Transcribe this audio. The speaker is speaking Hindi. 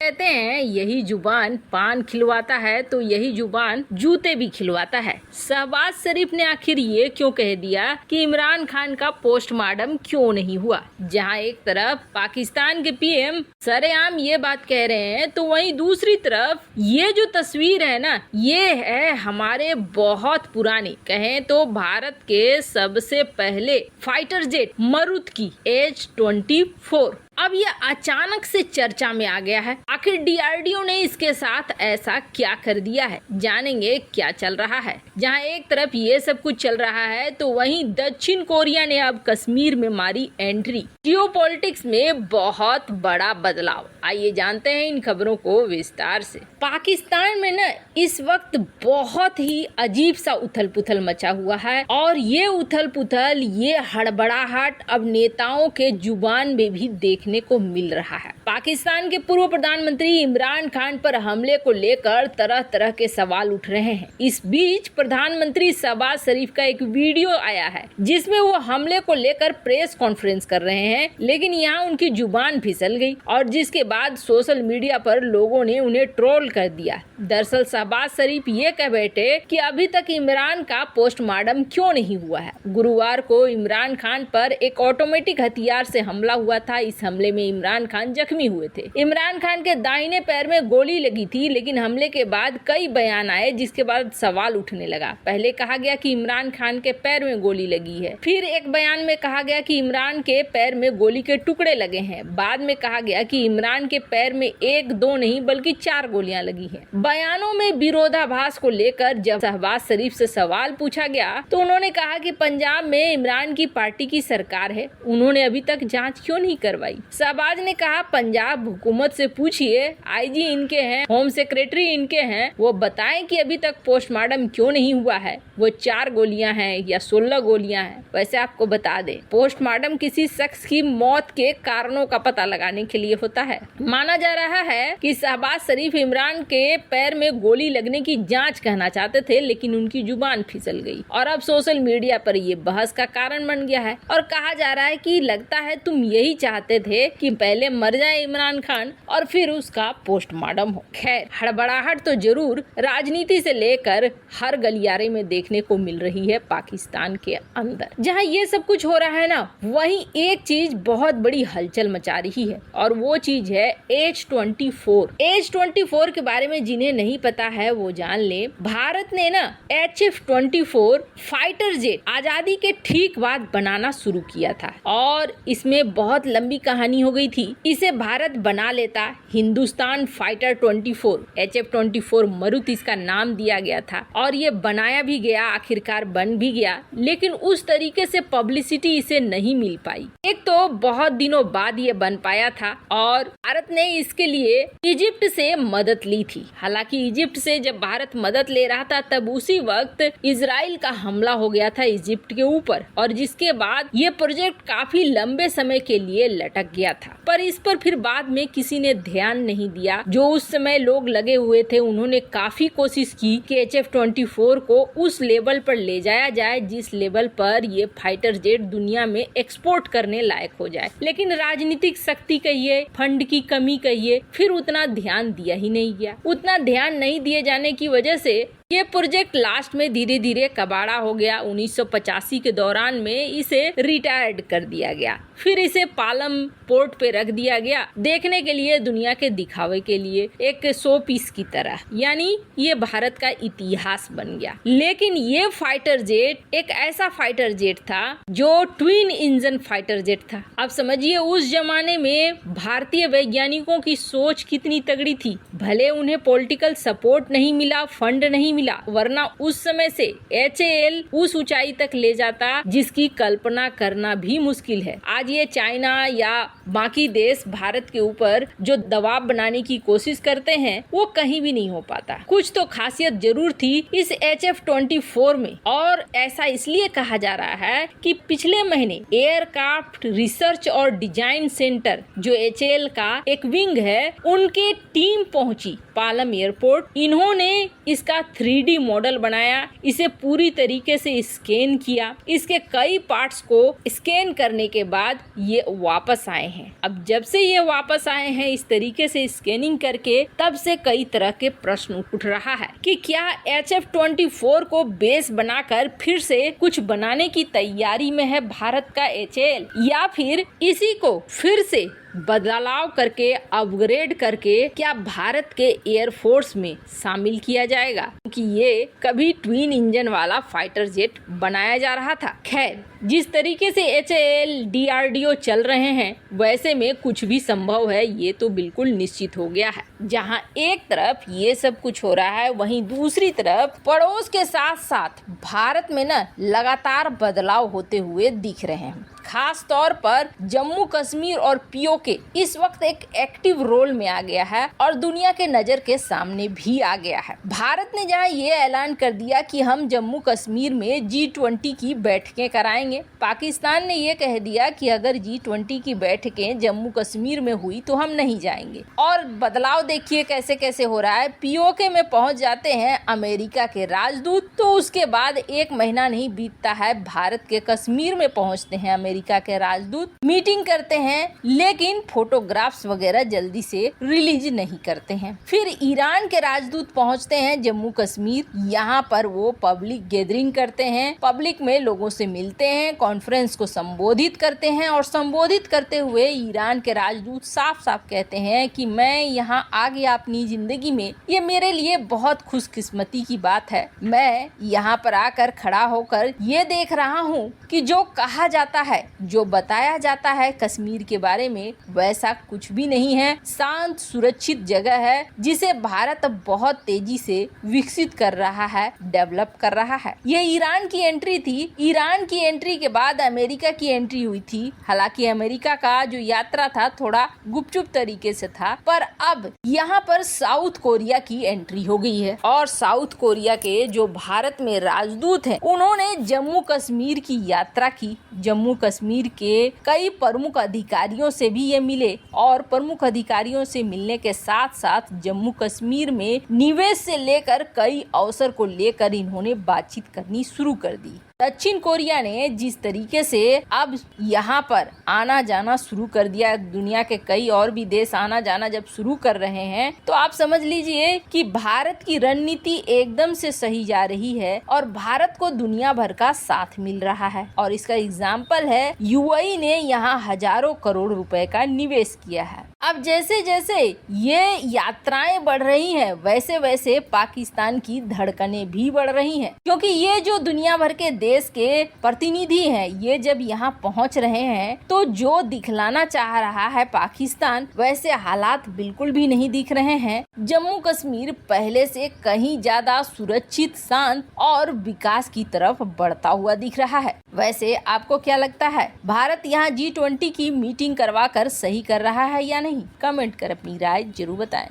कहते हैं यही जुबान पान खिलवाता है तो यही जुबान जूते भी खिलवाता है। शहबाज शरीफ ने आखिर ये क्यों कह दिया कि इमरान खान का पोस्टमार्टम क्यों नहीं हुआ? जहां एक तरफ पाकिस्तान के पीएम सरेआम ये बात कह रहे हैं तो वहीं दूसरी तरफ ये जो तस्वीर है ना, ये है हमारे बहुत पुरानी, कहें तो भारत के सबसे पहले फाइटर जेट मरुत की H-24। अब ये अचानक से चर्चा में आ गया है। आखिर डीआरडीओ ने इसके साथ ऐसा क्या कर दिया है? जानेंगे क्या चल रहा है। जहां एक तरफ ये सब कुछ चल रहा है तो वहीं दक्षिण कोरिया ने अब कश्मीर में मारी एंट्री। जियोपॉलिटिक्स में बहुत बड़ा बदलाव। आइए जानते हैं इन खबरों को विस्तार से। पाकिस्तान में न इस वक्त बहुत ही अजीब सा उथल पुथल मचा हुआ है और ये उथल पुथल, ये हड़बड़ाहट अब नेताओं के जुबान में भी देखने को मिल रहा है। पाकिस्तान के पूर्व प्रधानमंत्री इमरान खान पर हमले को लेकर तरह तरह के सवाल उठ रहे हैं। इस बीच प्रधानमंत्री शहबाज शरीफ का एक वीडियो आया है जिसमें वो हमले को लेकर प्रेस कॉन्फ्रेंस कर रहे हैं, लेकिन यहाँ उनकी जुबान फिसल गई और जिसके बाद सोशल मीडिया पर लोगों ने उन्हें ट्रोल कर दिया। दरअसल शहबाज शरीफ ये कह बैठे कि अभी तक इमरान का पोस्टमार्टम क्यों नहीं हुआ है। गुरुवार को इमरान खान पर एक ऑटोमेटिक हथियार से हमला हुआ था। इस हमले में इमरान खान जख्मी हुए थे। इमरान खान के दाहिने पैर में गोली लगी थी, लेकिन हमले के बाद कई बयान आए जिसके बाद सवाल उठने लगा। पहले कहा गया कि इमरान खान के पैर में गोली लगी है, फिर एक बयान में कहा गया कि इमरान के पैर में गोली के टुकड़े लगे हैं, बाद में कहा गया कि इमरान के पैर में 1-2 नहीं बल्कि 4 गोलियां लगी हैं। बयानों में विरोधाभास को लेकर जब शहबाज शरीफ से सवाल पूछा गया तो उन्होंने कहा कि पंजाब में इमरान की पार्टी की सरकार है, उन्होंने अभी तक जांच क्यों नहीं करवाई। शहबाज ने कहा पंजाब हुकूमत से पूछिए, आईजी इनके हैं, होम सेक्रेटरी इनके हैं, वो बताएं कि अभी तक पोस्टमार्टम क्यों नहीं हुआ है, वो 4 गोलियां हैं या 16 गोलियां हैं। वैसे आपको बता दें, पोस्टमार्टम किसी शख्स की मौत के कारणों का पता लगाने के लिए होता है। माना जा रहा है कि शहबाज शरीफ इमरान के पैर में गोली लगने की जांच कहना चाहते थे, लेकिन उनकी जुबान फिसल गई और अब सोशल मीडिया पर ये बहस का कारण बन गया है और कहा जा रहा है कि लगता है तुम यही चाहते थे कि पहले मर जाए इमरान खान और फिर उसका पोस्टमार्टम हो। खैर, हड़बड़ाहट तो जरूर राजनीति से लेकर हर गलियारे में देखने को मिल रही है पाकिस्तान के अंदर। जहां ये सब कुछ हो रहा है ना, वहीं एक चीज बहुत बड़ी हलचल मचा रही है और वो चीज है H-24। H-24 के बारे में जिन्हें नहीं पता है वो जान ले। भारत ने ना H-24 फाइटर जेट आजादी के ठीक बाद बनाना शुरू किया था और इसमें बहुत लंबी कहानी हो गई थी। इसे भारत बना लेता हिंदुस्तान फाइटर 24, HF-24 मरुत इसका नाम दिया गया था और ये बनाया भी गया, आखिरकार बन भी गया, लेकिन उस तरीके से पब्लिसिटी इसे नहीं मिल पाई। एक तो बहुत दिनों बाद ये बन पाया था और भारत ने इसके लिए इजिप्ट से मदद ली थी। हालांकि इजिप्ट से जब भारत मदद ले रहा था तब उसी वक्त इजराइल का हमला हो गया था इजिप्ट के ऊपर और जिसके बाद ये प्रोजेक्ट काफी लंबे समय के लिए लटक गया था। पर इस पर फिर बाद में किसी ने ध्यान नहीं दिया। जो उस समय लोग लगे हुए थे उन्होंने काफी कोशिश की कि HF-24 को उस लेवल पर ले जाया जाए जिस लेवल पर ये फाइटर जेट दुनिया में एक्सपोर्ट करने लायक हो जाए, लेकिन राजनीतिक शक्ति कहिए, फंड की कमी कहिए, फिर उतना ध्यान दिया ही नहीं गया। उतना ध्यान नहीं दिए जाने की वजह से ये प्रोजेक्ट लास्ट में धीरे धीरे कबाड़ा हो गया। 1985 के दौरान में इसे रिटायर्ड कर दिया गया, फिर इसे पालम पोर्ट पे रख दिया गया देखने के लिए, दुनिया के दिखावे के लिए, एक शो पीस की तरह, यानी ये भारत का इतिहास बन गया। लेकिन ये फाइटर जेट एक ऐसा फाइटर जेट था जो ट्विन इंजन फाइटर जेट था। अब समझिए उस जमाने में भारतीय वैज्ञानिकों की सोच कितनी तगड़ी थी। भले उन्हें पॉलिटिकल सपोर्ट नहीं मिला, फंड नहीं मिला, वरना उस समय से HAL उस ऊंचाई तक ले जाता जिसकी कल्पना करना भी मुश्किल है। आज ये चाइना या बाकी देश भारत के ऊपर जो दबाव बनाने की कोशिश करते हैं वो कहीं भी नहीं हो पाता। कुछ तो खासियत जरूर थी इस HF-24 में और ऐसा इसलिए कहा जा रहा है कि पिछले महीने एयरक्राफ्ट रिसर्च और डिजाइन सेंटर जो HAL का एक विंग है, उनके टीम पहुंची पालम एयरपोर्ट। इन्होंने इसका 3D 3D मॉडल बनाया, इसे पूरी तरीके से स्कैन किया। इसके कई पार्ट्स को स्कैन करने के बाद ये वापस आए हैं। अब जब से ये वापस आए हैं इस तरीके से स्कैनिंग करके, तब से कई तरह के प्रश्न उठ रहा है कि क्या HF-24 को बेस बनाकर फिर से कुछ बनाने की तैयारी में है भारत का HAL, या फिर इसी को फिर से बदलाव करके अपग्रेड करके क्या भारत के एयरफोर्स में शामिल किया जाएगा, क्योंकि ये कभी ट्विन इंजन वाला फाइटर जेट बनाया जा रहा था। खैर, जिस तरीके से HAL DRDO चल रहे हैं वैसे में कुछ भी संभव है, ये तो बिल्कुल निश्चित हो गया है। जहां एक तरफ ये सब कुछ हो रहा है, वहीं दूसरी तरफ पड़ोस के साथ साथ भारत में न लगातार बदलाव होते हुए दिख रहे हैं। खास तौर पर जम्मू कश्मीर और POK इस वक्त एक एक्टिव रोल में आ गया है और दुनिया के नजर के सामने भी आ गया है। भारत ने जहां ये ऐलान कर दिया कि हम जम्मू कश्मीर में G20 की बैठकें कराएंगे, पाकिस्तान ने ये कह दिया कि अगर G20 की बैठकें जम्मू कश्मीर में हुई तो हम नहीं जाएंगे। और बदलाव देखिए कैसे कैसे हो रहा है। POK में पहुंच जाते हैं अमेरिका के राजदूत, तो उसके बाद एक महीना नहीं बीतता है, भारत के कश्मीर में पहुंचते हैं अमेरिका के राजदूत, मीटिंग करते हैं, लेकिन फोटोग्राफ्स वगैरह जल्दी से रिलीज नहीं करते हैं। फिर ईरान के राजदूत पहुंचते हैं जम्मू कश्मीर, यहाँ पर वो पब्लिक गैदरिंग करते हैं, पब्लिक में लोगों से मिलते हैं, कॉन्फ्रेंस को संबोधित करते हैं और संबोधित करते हुए ईरान के राजदूत साफ साफ कहते हैं कि मैं यहाँ आ गया अपनी जिंदगी में, ये मेरे लिए बहुत खुशकिस्मती की बात है। मैं यहाँ पर आकर खड़ा होकर ये देख रहा हूँ कि जो कहा जाता है, जो बताया जाता है कश्मीर के बारे में, वैसा कुछ भी नहीं है। शांत सुरक्षित जगह है जिसे भारत अब बहुत तेजी से विकसित कर रहा है, डेवलप कर रहा है। ये ईरान की एंट्री थी। ईरान की एंट्री के बाद अमेरिका की एंट्री हुई थी। हालांकि अमेरिका का जो यात्रा था थोड़ा गुपचुप तरीके से था, पर अब यहाँ पर साउथ कोरिया की एंट्री हो गई है और साउथ कोरिया के जो भारत में राजदूत हैं, उन्होंने जम्मू कश्मीर की यात्रा की। जम्मू कश्मीर के कई प्रमुख अधिकारियों से भी ये मिले और प्रमुख अधिकारियों से मिलने के साथ साथ जम्मू कश्मीर में निवेश से लेकर कई अवसर को लेकर इन्होंने बातचीत करनी शुरू कर दी। दक्षिण कोरिया ने जिस तरीके से अब यहाँ पर आना जाना शुरू कर दिया, दुनिया के कई और भी देश आना जाना जब शुरू कर रहे हैं, तो आप समझ लीजिए कि भारत की रणनीति एकदम से सही जा रही है और भारत को दुनिया भर का साथ मिल रहा है। और इसका एग्जाम्पल है UAE ने यहाँ हजारों करोड़ रुपए का निवेश किया है। अब जैसे जैसे ये यात्राएं बढ़ रही हैं, वैसे वैसे पाकिस्तान की धड़कनें भी बढ़ रही हैं, क्योंकि ये जो दुनिया भर के देश के प्रतिनिधि हैं, ये जब यहाँ पहुँच रहे हैं तो जो दिखलाना चाह रहा है पाकिस्तान, वैसे हालात बिल्कुल भी नहीं दिख रहे हैं। जम्मू कश्मीर पहले से कहीं ज्यादा सुरक्षित, शांत और विकास की तरफ बढ़ता हुआ दिख रहा है। वैसे आपको क्या लगता है, भारत यहाँ G20 की मीटिंग करवा कर सही कर रहा है या नहीं? कमेंट कर अपनी राय जरूर बताएं।